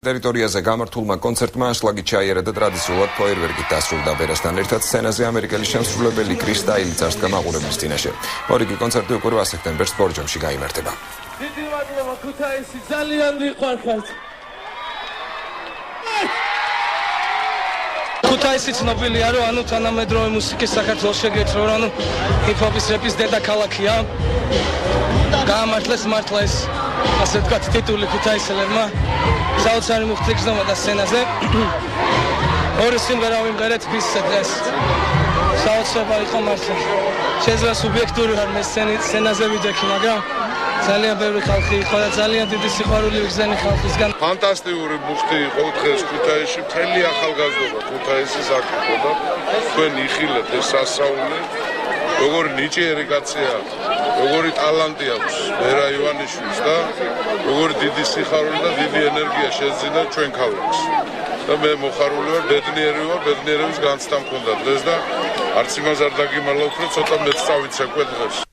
ტერიტორიაზე გამართულმა კონცერტმა ანშლაგი ჩაიარა და ტრადიციულად ფოიერვერკით დასრულდა. ვერასთან ერთად სცენაზე ამერიკელი შემსრულებელი კრის სტაილი წარსდგა მაყურებლის წინაშე. მორიგი კონცერტი უკვე 8 სექტემბერს ბორჯომში გაიმართება. დიდი მადლობა ქუთაისი, ძალიან მიყვარხართ. ქუთაისი ცნობილია, რომ თანამედროვე მუსიკის საქართველოს შეგეცრო, რომ ჰიპ-ჰოპის რეპის დედაქალაქია. გაამართლეს მართლა ეს ასე ვთქვათ ტიტული ქუთაისელებმა. საოცარი მუხტი გზნობა სცენაზე. ორი სიმღერა ვიმღერეთ ბისზე დღეს. საოცრება იყო მართლა. შეიძლება სუბიექტური ვარ მე სცენაზე ვიდექი, მაგრამ ძალიან ბევრი ხალხი იყო და ძალიან დიდი სიყვარული ვიგზენი ხალხისგან. ფანტასტიკური მუხტი იყო დღეს ქუთაისში, მთელი ახალგაზრდობა ქუთაისის აქ იყო და თქვენ იხილეთ ეს სასწაული. როგორი ნიჭიერი კაცია, როგორი ტალანტი აქვს ვერა ივანიშვილს და როგორი დიდი სიხარული და დიდი ენერგია შეძინა ჩვენ ქალაქს. და მე მოხარული ვარ, ბედნიერი ვარ, ბედნიერების განცდა მქონდა დღეს და არც იმას არ დაგიმალავთ, რომ ცოტა მეც წავიცე კვე დღეს.